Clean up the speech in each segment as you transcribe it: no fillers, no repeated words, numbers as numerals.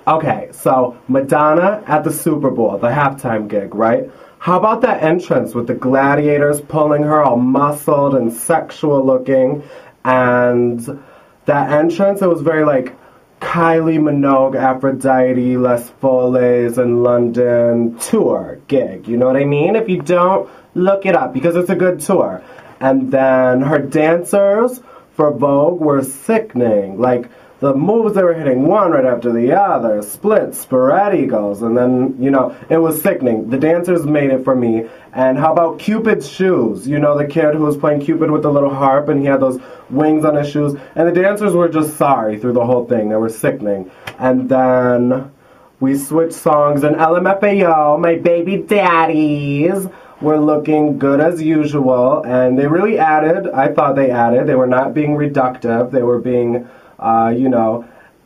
Okay, so Madonna at the Super Bowl, the halftime gig, right? How about that entrance with the gladiators pulling her all muscled and sexual looking? And that entrance, it was very like Kylie Minogue, Aphrodite, Les Foley's in London tour gig. You know what I mean? If you don't, look it up because it's a good tour. And then her dancers for Vogue were sickening. Like, the moves they were hitting one right after the other, split, spread eagles, and then, it was sickening. The dancers made it for me. And how about Cupid's shoes? You know, the kid who was playing Cupid with the little harp, and he had those wings on his shoes. And the dancers were just sorry through the whole thing. They were sickening. And then we switched songs, and LMFAO, my baby daddies, were looking good as usual. And they really added, I thought they added. They were not being reductive. They were being additive,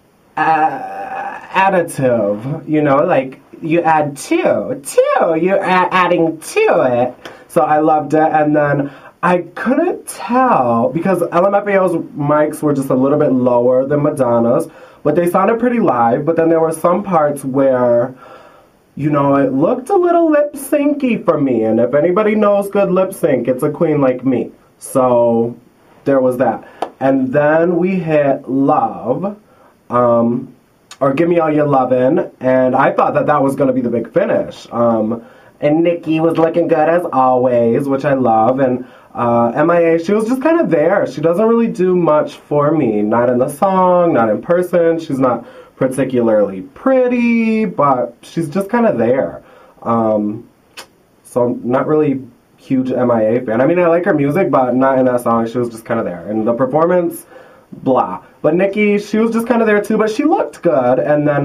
like you add two, you're adding to it. So I loved it. And then I couldn't tell because LMFAO's mics were just a little bit lower than Madonna's, but they sounded pretty live. But then there were some parts where, it looked a little lip syncy for me. And if anybody knows good lip sync, it's a queen like me. So there was that. And then we hit Love, or Give Me All Your Lovin', and I thought that was going to be the big finish. And Nicki was looking good as always, which I love, and MIA, she was just kind of there. She doesn't really do much for me, not in the song, not in person. She's not particularly pretty, but she's just kind of there. So not really huge MIA fan. I mean, I like her music, but not in that song. She was just kind of there. And the performance, blah. But Nicki, she was just kind of there too, but she looked good. And then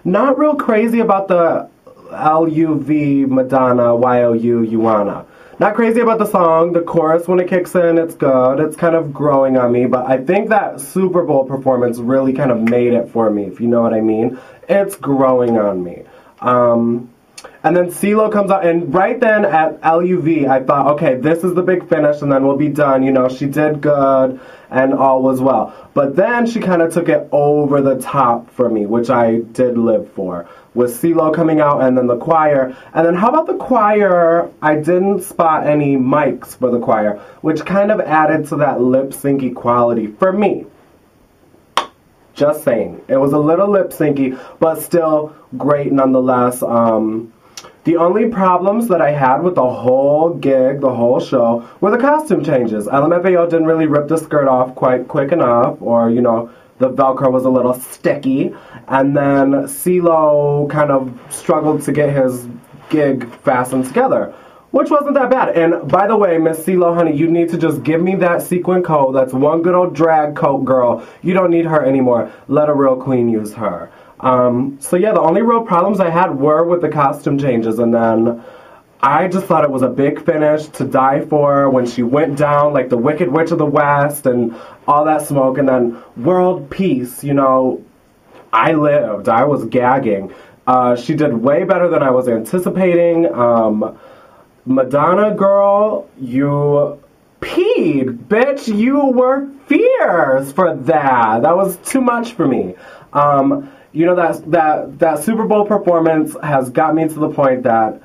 not real crazy about the LUV Madonna YOU Yuana. Not crazy about the song. The chorus, when it kicks in, it's good. It's kind of growing on me, but I think that Super Bowl performance really kind of made it for me, if you know what I mean. It's growing on me. And then CeeLo comes out, and right then at LUV, I thought, okay, this is the big finish, and then we'll be done. She did good, and all was well. But then she kind of took it over the top for me, which I did live for, with CeeLo coming out, and then the choir. And then how about the choir? I didn't spot any mics for the choir, which kind of added to that lip-syncy quality for me. Just saying. It was a little lip-syncy, but still great nonetheless. The only problems that I had with the whole gig, the whole show, were the costume changes. LMFAO didn't really rip the skirt off quite quick enough, or, the Velcro was a little sticky. And then CeeLo kind of struggled to get his gig fastened together, which wasn't that bad. And by the way, Miss CeeLo, honey, you need to just give me that sequin coat. That's one good old drag coat, girl. You don't need her anymore. Let a real queen use her. So yeah, the only real problems I had were with the costume changes, and then I just thought it was a big finish to die for when she went down like the Wicked Witch of the West and all that smoke, and then world peace, I lived. I was gagging. She did way better than I was anticipating. Madonna, girl, you peed, bitch. You were fierce for that. That was too much for me. That Super Bowl performance has got me to the point that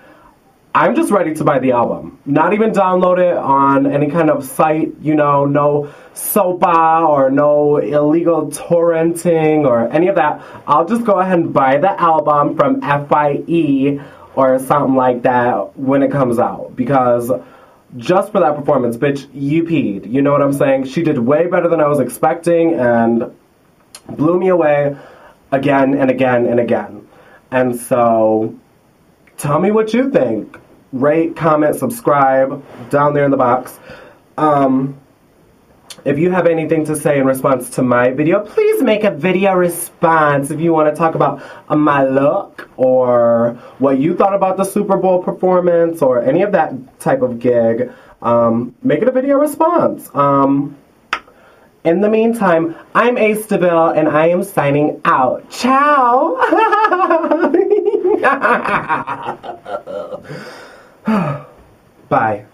I'm just ready to buy the album. Not even download it on any kind of site, no SOPA or no illegal torrenting or any of that. I'll just go ahead and buy the album from FIE or something like that when it comes out. Because just for that performance, bitch, you peed. You know what I'm saying? She did way better than I was expecting and blew me away again and again and again. And so, tell me what you think. Rate, comment, subscribe, down there in the box. If you have anything to say in response to my video, please make a video response. If you want to talk about my look or what you thought about the Super Bowl performance or any of that type of gig, make it a video response. In the meantime, I'm Ace DeVille, and I am signing out. Ciao! Bye.